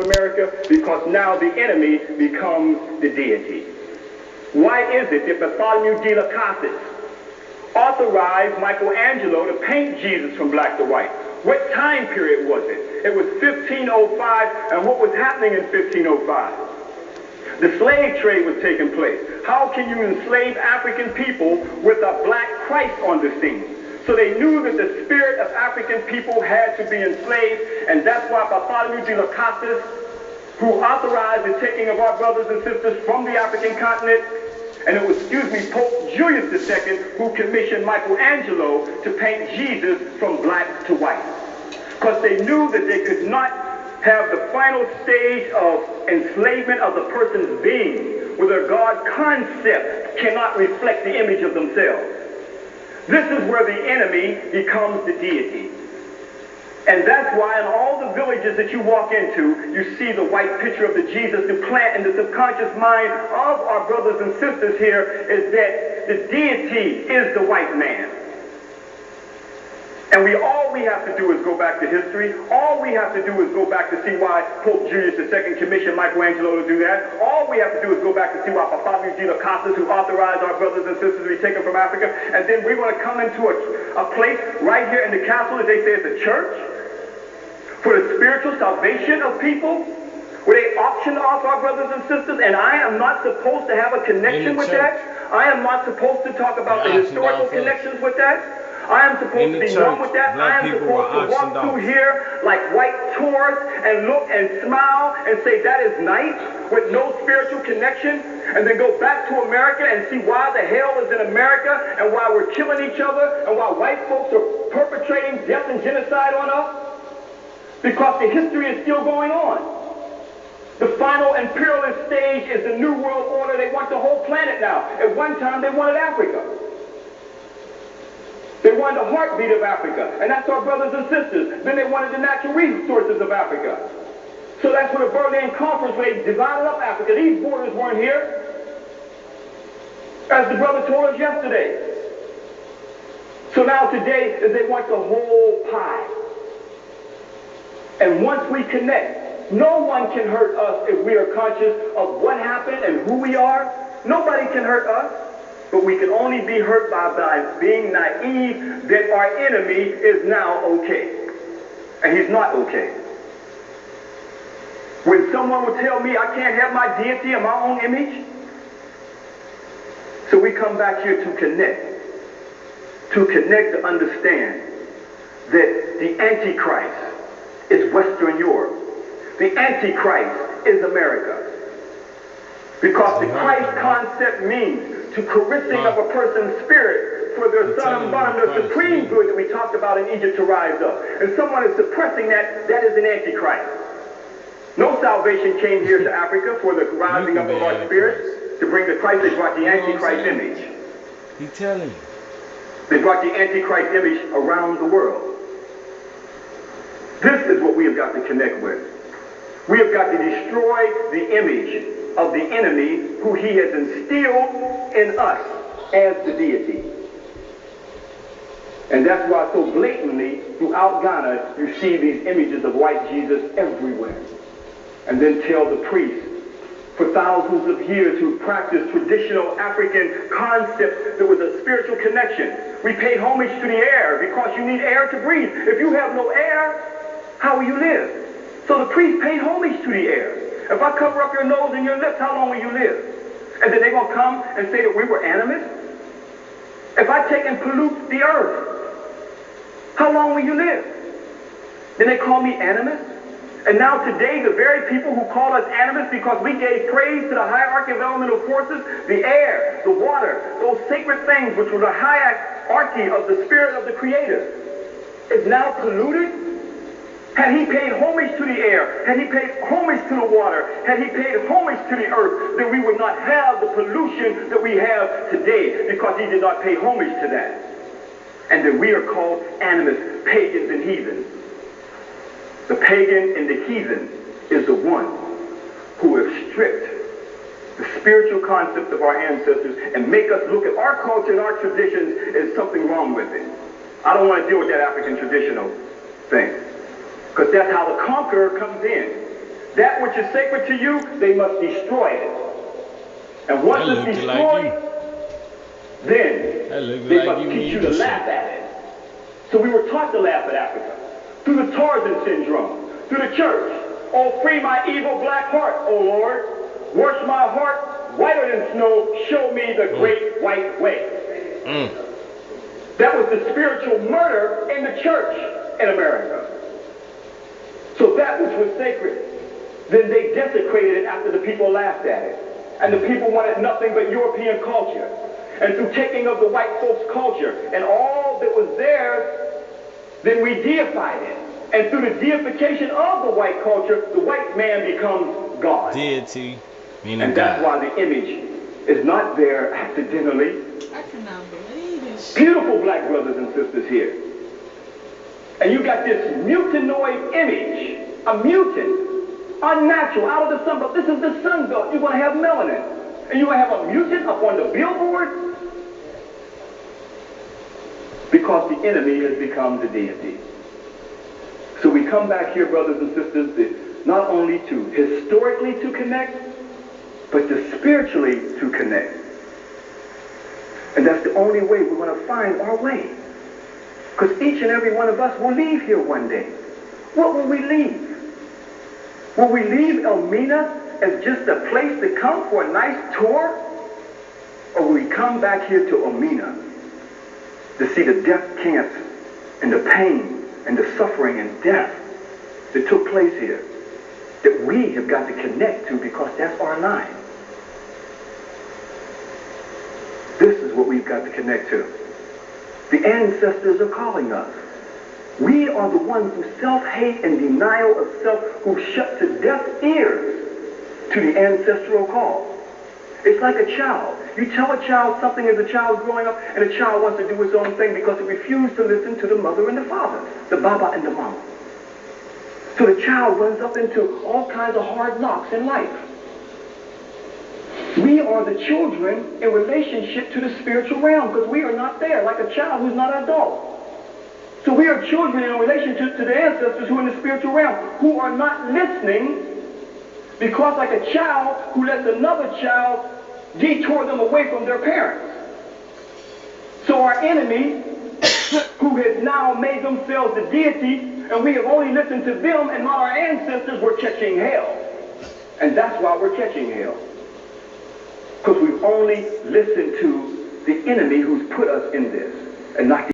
America? Because now the enemy becomes the deity. Why is it that Bartholomew de las Casas authorized Michelangelo to paint Jesus from black to white? What time period was it? It was 1505, and what was happening in 1505? The slave trade was taking place. How can you enslave African people with a black Christ on the scene? So they knew that the spirit of African people had to be enslaved, and that's why Bartholomew de las Casas, who authorized the taking of our brothers and sisters from the African continent, and it was, Pope Julius II who commissioned Michelangelo to paint Jesus from black to white. Because they knew that they could not have the final stage of enslavement of the person's being, where their God concept cannot reflect the image of themselves. This is where the enemy becomes the deity. And that's why in all the villages that you walk into, you see the white picture of the Jesus to plant in the subconscious mind of our brothers and sisters here is that the deity is the white man. And all we have to do is go back to history. All we have to do is go back to see why Pope Julius II commissioned Michelangelo to do that. All we have to do is go back to see why Bartholomew de las Casas, who authorized our brothers and sisters to be taken from Africa. And then we're going to come into a place right here in the castle that they say is a church for the spiritual salvation of people, where they auction off our brothers and sisters, and I am not supposed to have a connection with that. I am not supposed to talk about the historical connections with that. I am supposed to be one with that. I am supposed to walk through here like white tourists and look and smile and say that is nice with no spiritual connection, and then go back to America and see why the hell is in America and why we're killing each other and why white folks are perpetrating death and genocide on us. Because the history is still going on. The final imperialist stage is the New World Order. They want the whole planet now. At one time, they wanted Africa. They wanted the heartbeat of Africa, and that's our brothers and sisters. Then they wanted the natural resources of Africa. So that's where the Berlin Conference, where they divided up Africa. These borders weren't here, as the brother told us yesterday. So now today is they want the whole pie. And once we connect, no one can hurt us if we are conscious of what happened and who we are. Nobody can hurt us. But we can only be hurt by being naive that our enemy is now okay. And he's not okay. When someone will tell me I can't have my deity in my own image, so we come back here to connect to understand that the Antichrist is Western Europe. The Antichrist is America. Because the Christ concept means to caressing of a person's spirit for their son and bottom, the supreme good that we talked about in Egypt to rise up. And someone is suppressing that, that is an Antichrist. No salvation came here to Africa for the rising up of our spirits. To bring the Christ, they brought the Antichrist image. He's telling you. They brought the Antichrist image around the world. This is what we have got to connect with. We have got to destroy the image of the enemy who he has instilled in us as the deity. And that's why so blatantly throughout Ghana you see these images of white Jesus everywhere. And then tell the priests for thousands of years who practiced traditional African concepts there was a spiritual connection. We paid homage to the air because you need air to breathe. If you have no air, how will you live? So the priests paid homage to the air. If I cover up your nose and your lips, how long will you live? And then they're going to come and say that we were animists? If I take and pollute the earth, how long will you live? Then they call me animist? And now today, the very people who call us animists because we gave praise to the hierarchy of elemental forces, the air, the water, those sacred things which were the hierarchy of the spirit of the Creator, is now polluted? Had he paid homage to the air, had he paid homage to the water, had he paid homage to the earth, then we would not have the pollution that we have today because he did not pay homage to that. And then we are called animists, pagans and heathens. The pagan and the heathen is the one who has stripped the spiritual concepts of our ancestors and make us look at our culture and our traditions as something wrong with it. I don't want to deal with that African traditional thing. Because that's how the conqueror comes in. That which is sacred to you, they must destroy it. And once it's destroyed, then they must teach you to laugh at it. So we were taught to laugh at Africa through the Tarzan syndrome, through the church. Oh, free my evil black heart, O Lord. Wash my heart whiter than snow. Show me the great white way. That was the spiritual murder in the church in America. So that which was sacred, then they desecrated it after the people laughed at it. And the people wanted nothing but European culture. And through taking of the white folks' culture and all that was theirs, then we deified it. And through the deification of the white culture, the white man becomes God. Deity, meaning and that's God. why the image is not there accidentally. I cannot believe this. Beautiful black brothers and sisters here. And you got this mutanoid image, a mutant, unnatural, out of the sun. But this is the sun belt. You're going to have melanin. And you're going to have a mutant up on the billboard because the enemy has become the deity. So we come back here, brothers and sisters, not only to historically to connect, but to spiritually to connect. And that's the only way we're going to find our way. Because each and every one of us will leave here one day. What will we leave? Will we leave Elmina as just a place to come for a nice tour? Or will we come back here to Elmina to see the death camps and the pain and the suffering and death that took place here, that we have got to connect to because that's our line. This is what we've got to connect to. The ancestors are calling us. We are the ones who self-hate and denial of self, who shut to deaf ears to the ancestral call. It's like a child. You tell a child something as a child growing up, and a child wants to do its own thing because it refused to listen to the mother and the father, the baba and the mama. So the child runs up into all kinds of hard knocks in life. We are the children in relationship to the spiritual realm because we are not there, like a child who's not an adult. So we are children in relationship to the ancestors who are in the spiritual realm, who are not listening because like a child who lets another child detour them away from their parents. So our enemy, who has now made themselves the deity, and we have only listened to them and not our ancestors, we're catching hell. And that's why we're catching hell. Because we've only listened to the enemy who's put us in this, and not the